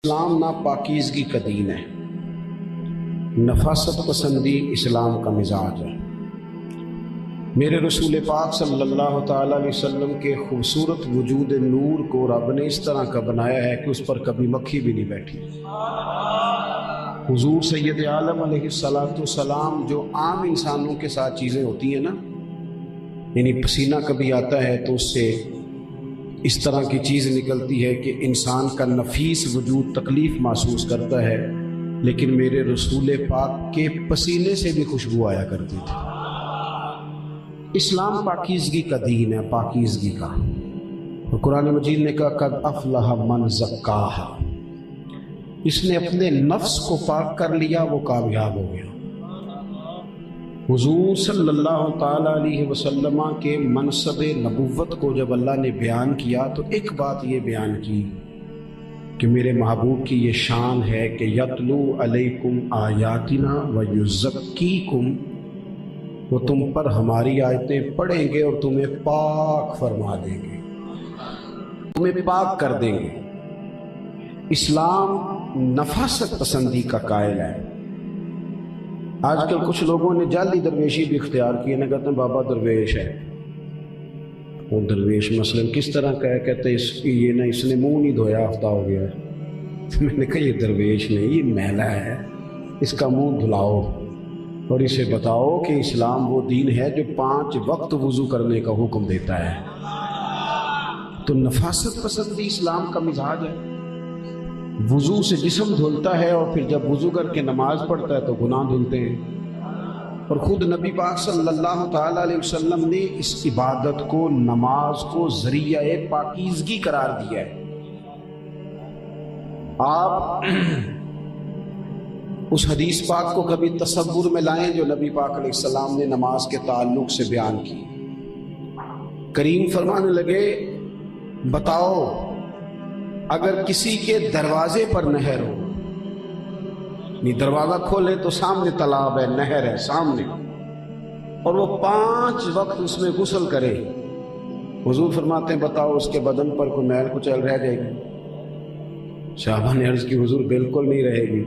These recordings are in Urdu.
اسلام ناپاکیزگی کا دین ہے، نفاست پسندی اسلام کا مزاج ہے۔ میرے رسول پاک صلی اللہ تعالیٰ علیہ وسلم کے خوبصورت وجود نور کو رب نے اس طرح کا بنایا ہے کہ اس پر کبھی مکھی بھی نہیں بیٹھی۔ حضور سید عالم علیہ السلام جو عام انسانوں کے ساتھ چیزیں ہوتی ہیں نا، یعنی پسینہ کبھی آتا ہے تو اس سے اس طرح کی چیز نکلتی ہے کہ انسان کا نفیس وجود تکلیف محسوس کرتا ہے، لیکن میرے رسول پاک کے پسینے سے بھی خوشبو آیا کرتی تھی۔ اسلام پاکیزگی کا دین ہے، پاکیزگی کا۔ اور قرآن مجید نے کہا قد افلح من زکاہا، اس نے اپنے نفس کو پاک کر لیا، وہ کامیاب ہو گیا۔ حضور صلی اللہ تعالیٰ علیہ وسلم کے منصب نبوت کو جب اللہ نے بیان کیا تو ایک بات یہ بیان کی کہ میرے محبوب کی یہ شان ہے کہ یتلو علیکم آیاتنا ویزکیکم، وہ تم پر ہماری آیتیں پڑھیں گے اور تمہیں پاک فرما دیں گے، تمہیں پاک کر دیں گے۔ اسلام نفاست پسندی کا قائل ہے۔ آج کل کچھ لوگوں نے جعلی درویشی بھی اختیار کی ہے، کہتے ہیں بابا درویش ہے۔ وہ درویش مثلا کس طرح کا ہے؟ کہتے ہیں اس نے منہ نہیں دھویا ہفتہ ہو گیا ہے۔ میں نے کہا یہ درویش نہیں، یہ میلا ہے، اس کا منہ دھلاؤ اور اسے بتاؤ کہ اسلام وہ دین ہے جو 5 وقت وضو کرنے کا حکم دیتا ہے۔ تو نفاست پسندی اسلام کا مزاج ہے۔ وضو سے جسم دھلتا ہے اور پھر جب وضو کر کے نماز پڑھتا ہے تو گناہ دھلتے ہیں۔ اور خود نبی پاک صلی اللہ تعالیٰ علیہ وسلم نے اس عبادت کو، نماز کو ذریعہ پاکیزگی قرار دیا ہے۔ آپ اس حدیث پاک کو کبھی تصور میں لائیں جو نبی پاک علیہ السلام نے نماز کے تعلق سے بیان کی۔ کریم فرمانے لگے بتاؤ اگر کسی کے دروازے پر نہر ہو، دروازہ کھولے تو سامنے تالاب ہے، نہر ہے سامنے، اور وہ 5 وقت اس میں غسل کرے، حضور فرماتے ہیں بتاؤ اس کے بدن پر کوئی میل کچیل رہ جائے گی؟ صحابہ نے عرض کی حضور بالکل نہیں رہے گی۔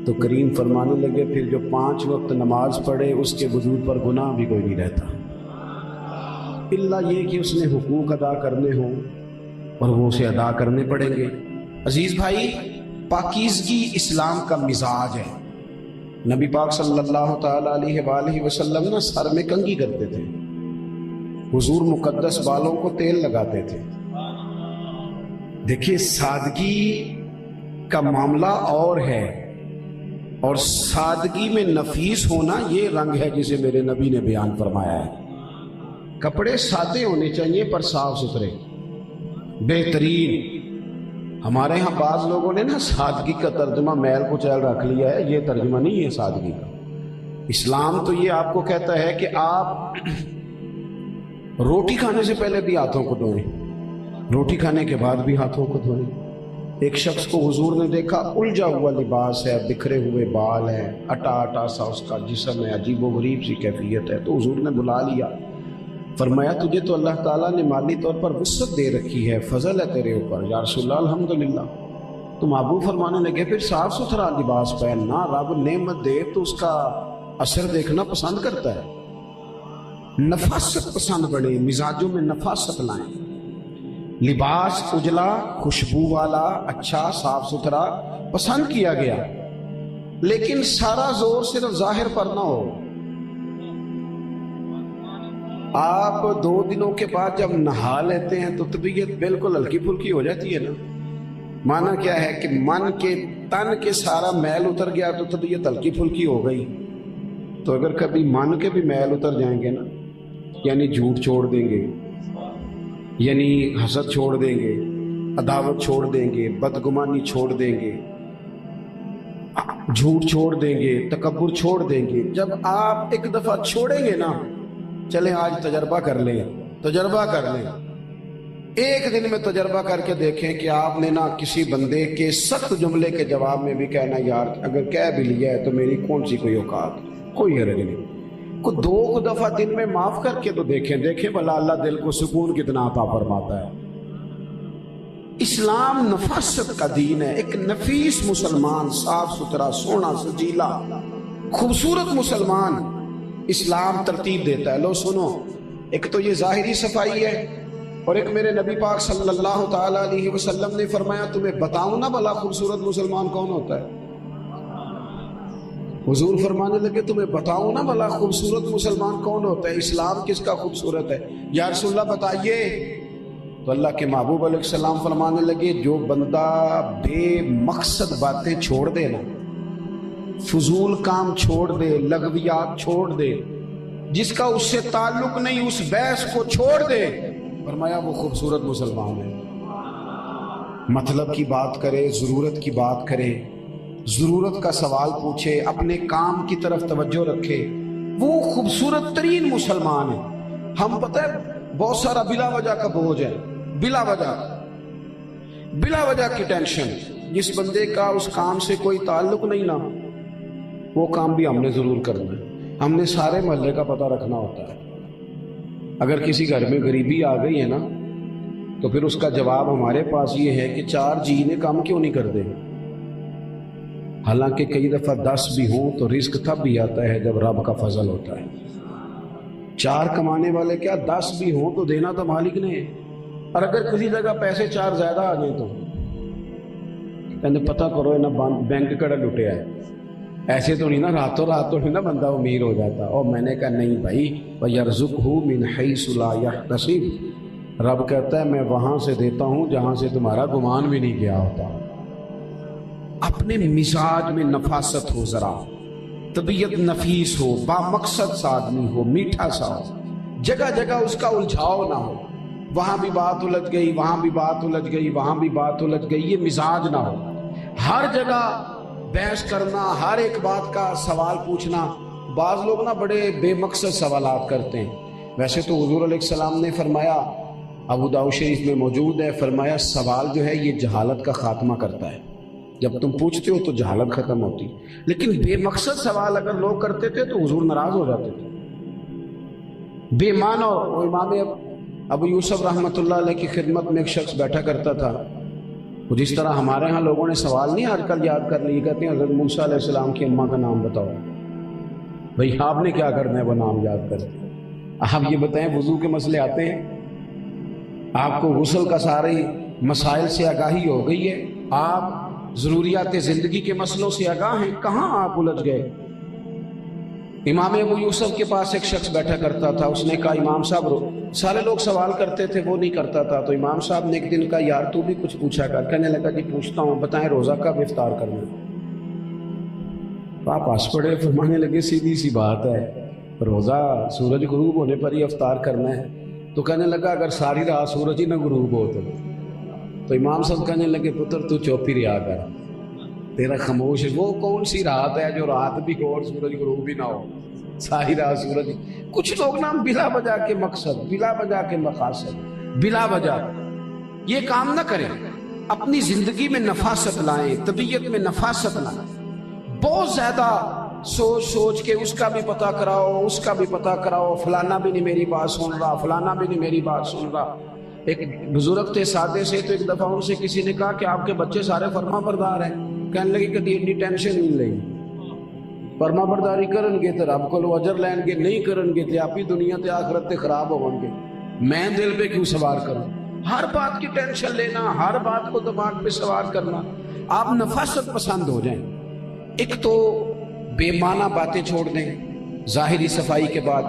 تو کریم فرمانے لگے پھر جو 5 وقت نماز پڑھے اس کے وجود پر گناہ بھی کوئی نہیں رہتا، الا یہ کہ اس نے حقوق ادا کرنے ہوں اور وہ اسے ادا کرنے پڑیں گے۔ عزیز بھائی، پاکیزگی اسلام کا مزاج ہے۔ نبی پاک صلی اللہ تعالیٰ علیہ وآلہ وسلم نا سر میں کنگھی کرتے تھے، حضور مقدس بالوں کو تیل لگاتے تھے۔ دیکھیے سادگی کا معاملہ اور ہے، اور سادگی میں نفیس ہونا یہ رنگ ہے جسے میرے نبی نے بیان فرمایا ہے۔ کپڑے سادے ہونے چاہیے پر صاف ستھرے، بہترین۔ ہمارے ہاں بعض لوگوں نے نا سادگی کا ترجمہ میل کچیل رکھ لیا ہے، یہ ترجمہ نہیں ہے سادگی کا۔ اسلام تو یہ آپ کو کہتا ہے کہ آپ روٹی کھانے سے پہلے بھی ہاتھوں کو دھوئیں، روٹی کھانے کے بعد بھی ہاتھوں کو دھوئیں۔ ایک شخص کو حضور نے دیکھا، الجھا ہوا لباس ہے، بکھرے ہوئے بال ہیں، اٹا سا اس کا جسم ہے، عجیب و غریب سی کیفیت ہے۔ تو حضور نے بلا لیا، فرمایا تجھے تو اللہ تعالیٰ نے مالی طور پر وسعت دے رکھی ہے، فضل ہے تیرے اوپر، یا رسول اللہ الحمدللہ۔ تو محبوب فرمانے لگے پھر صاف ستھرا لباس پہننا، رب نعمت دے تو اس کا اثر دیکھنا پسند کرتا ہے۔ نفاست پسند بڑے، مزاجوں میں نفاست لائیں۔ لباس اجلا، خوشبو والا، اچھا صاف ستھرا پسند کیا گیا، لیکن سارا زور صرف ظاہر پر نہ ہو۔ آپ 2 دنوں کے بعد جب نہا لیتے ہیں تو طبیعت بالکل ہلکی پھلکی ہو جاتی ہے نا۔ معنی کیا ہے کہ من کے تن کے سارا میل اتر گیا تو طبیعت ہلکی پھلکی ہو گئی۔ تو اگر کبھی من کے بھی میل اتر جائیں گے نا، یعنی جھوٹ چھوڑ دیں گے، یعنی حسد چھوڑ دیں گے، عداوت چھوڑ دیں گے، بدگمانی چھوڑ دیں گے، جھوٹ چھوڑ دیں گے، تکبر چھوڑ دیں گے، جب آپ ایک دفعہ چھوڑیں گے نا، چلیں آج تجربہ کر لیں، ایک دن میں تجربہ کر کے دیکھیں کہ آپ نے نا کسی بندے کے سخت جملے کے جواب میں بھی کہنا یار اگر کہہ بھی لیا ہے تو میری کون سی کوئی اوقات، کوئی حرج نہیں۔ کو 2 دفعہ دن میں معاف کر کے تو دیکھیں بھلا اللہ دل کو سکون کتنا عطا فرماتا ہے۔ اسلام نفاست کا دین ہے. ایک نفیس مسلمان، صاف ستھرا، سونا، سجیلا، خوبصورت مسلمان اسلام ترتیب دیتا ہے. لو سنو، ایک تو یہ ظاہری صفائی ہے، اور ایک میرے نبی پاک صلی اللہ تعالی علیہ وسلم نے فرمایا تمہیں بتاؤں نا بھلا خوبصورت مسلمان کون ہوتا ہے. حضور فرمانے لگے تمہیں بتاؤں نا بھلا خوبصورت مسلمان کون ہوتا ہے، اسلام کس کا خوبصورت ہے. یا رسول اللہ بتائیے. تو اللہ کے محبوب علیہ السلام فرمانے لگے جو بندہ بے مقصد باتیں چھوڑ دے نا، فضول کام چھوڑ دے، لغویات چھوڑ دے، جس کا اس سے تعلق نہیں اس بحث کو چھوڑ دے، فرمایا وہ خوبصورت مسلمان ہے. مطلب کی بات کرے، ضرورت کی بات کرے، ضرورت کا سوال پوچھے، اپنے کام کی طرف توجہ رکھے، وہ خوبصورت ترین مسلمان ہے. ہم پتہ ہے بہت سارا بلا وجہ کا بوجھ ہے، بلا وجہ کی ٹینشن. جس بندے کا اس کام سے کوئی تعلق نہیں نا، وہ کام بھی ہم نے ضرور کرنا ہے. ہم نے سارے محلے کا پتہ رکھنا ہوتا ہے. اگر کسی گھر میں غریبی آ گئی ہے نا، تو پھر اس کا جواب ہمارے پاس یہ ہے کہ 4 جی نے کام کیوں نہیں کر دے. حالانکہ کئی دفعہ 10 بھی ہوں تو رزق تب بھی آتا ہے جب رب کا فضل ہوتا ہے. 4 کمانے والے کیا 10 بھی ہوں تو دینا تو مالک نے ہے. اور اگر کسی جگہ پیسے 4 زیادہ آ گئے تو کہتے پتہ کرو نا بینک کڑا لٹیا ہے. ایسے تو نہیں نا راتوں رات تو نہیں نا بندہ امیر ہو جاتا. اور میں نے کہا نہیں بھائی، وَيَرْزُقْهُ مِنْ حَيْثُ لَا يَحْتَسِبُ، رب کہتا ہے میں وہاں سے دیتا ہوں جہاں سے تمہارا گمان بھی نہیں گیا ہوتا. اپنے مزاج میں نفاست ہو، ذرا طبیعت نفیس ہو، با مقصد سا آدمی ہو، میٹھا سا ہو، جگہ جگہ اس کا الجھاؤ نہ ہو. وہاں بھی بات الجھ گئی، وہاں بھی بات الجھ گئی، وہاں بھی بات الجھ گئی، یہ مزاج نہ ہو. ہر جگہ بحث کرنا، ہر ایک بات کا سوال پوچھنا. بعض لوگ نا بڑے بے مقصد سوالات کرتے ہیں. ویسے تو حضور علیہ السلام نے فرمایا، ابو داؤد شریف میں موجود ہے، فرمایا سوال جو ہے یہ جہالت کا خاتمہ کرتا ہے. جب تم پوچھتے ہو تو جہالت ختم ہوتی. لیکن بے مقصد سوال اگر لوگ کرتے تھے تو حضور ناراض ہو جاتے تھے. بے معنی. وہ امام ابو یوسف رحمۃ اللہ علیہ کی خدمت میں ایک شخص بیٹھا کرتا تھا. وہ جس طرح ہمارے ہاں لوگوں نے سوال نہیں آج کل یاد کر لیے، کہتے ہیں حضرت موسیٰ علیہ السلام کی اماں کا نام بتاؤ. بھئی آپ نے کیا کرنا ہے وہ نام یاد کر کے؟ آپ یہ بتائیں وضو کے مسئلے آتے ہیں، آپ کو غسل کا سارے مسائل سے آگاہی ہو گئی ہے، آپ ضروریات زندگی کے مسئلوں سے آگاہ ہیں، کہاں آپ الجھ گئے؟ امام ابو یوسف کے پاس ایک شخص بیٹھا کرتا تھا. اس نے کہا امام صاحب سارے لوگ سوال کرتے تھے وہ نہیں کرتا تھا. تو امام صاحب نے ایک دن کہا یار تو بھی کچھ پوچھا کر. کہنے لگا جی پوچھتا ہوں، بتائیں روزہ کب افطار کرنا ہے؟ آپ ہنس پڑے، فرمانے لگے سیدھی سی بات ہے، روزہ سورج غروب ہونے پر ہی افطار کرنا ہے. تو کہنے لگا اگر ساری رات سورج ہی نہ غروب ہو تو امام صاحب کہنے لگے پتر تو چوپی رہا کر، تیرا خاموش ہے. وہ کون سی رات ہے جو رات بھی ہو اور سورج غروب بھی نہ ہو؟ ساری رات سورج. کچھ لوگ نا بلا وجہ کے مقصد، بلا وجہ کے مقاصد، بلا وجہ یہ کام نہ کریں. اپنی زندگی میں نفاست لائیں، طبیعت میں نفاست لائیں. بہت زیادہ سوچ کے اس کا بھی پتہ کراؤ، اس کا بھی پتہ کراؤ، فلانا بھی نہیں میری بات سن رہا، فلانا بھی نہیں میری بات سن رہا. ایک بزرگ تھے سادے سے، تو ایک دفعہ ان سے کسی نے کہا کہ آپ کے بچے سارے فرما بردار ہیں. کہنے لگے کہ اتنی ٹینشن نہیں لیں، فرما برداری کرن گے تو رب کو اجر لین گے، نہیں کرن گے تو آپ ہی دنیا تے آخرت تے خراب ہون گے. میں دل پہ کیوں سوار کروں؟ ہر بات کی ٹینشن لینا، ہر بات کو دماغ پہ سوار کرنا. آپ نفاست پسند ہو جائیں. ایک تو بے معنی باتیں چھوڑ دیں ظاہری صفائی کے بعد.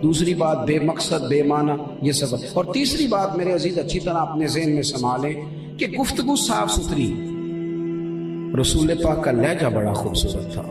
دوسری بات بے مقصد، بے معنی یہ سب. اور تیسری بات میرے عزیز اچھی طرح اپنے ذہن میں سنبھالیں کہ گفتگو صاف ستھری. رسول پاک کا لہجہ بڑا خوبصورت تھا،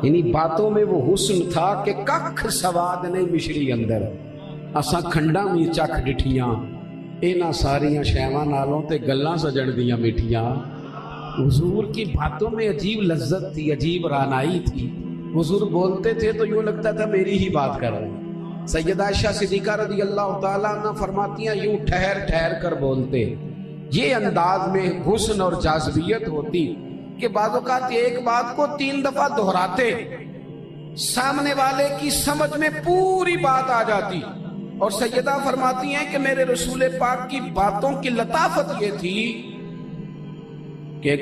یعنی باتوں میں وہ حسن تھا کہ ککھ سواد نہیں مشری اندر. اساں کھنڈا میں چکھ ڈٹھیاں اینا ساریاں شیواں نالوں تے گلاں سجن دیاں میٹھیاں. حضور کی باتوں میں عجیب لذت تھی، عجیب رانائی تھی. حضور بولتے تھے تو یوں لگتا تھا میری ہی بات کر رہے ہیں. سیدہ عائشہ صدیقہ رضی اللہ تعالیٰ عنہ فرماتی ہیں یوں ٹھہر ٹھہر کر بولتے. یہ انداز میں حسن اور جاذبیت ہوتی کہ بعض اوقات ایک بات کو 3 دفعہ دہراتے، سامنے والے کی سمجھ میں پوری بات آ جاتی. اور سیدہ فرماتی ہیں کہ میرے رسول پاک کی باتوں کی لطافت یہ تھی کہ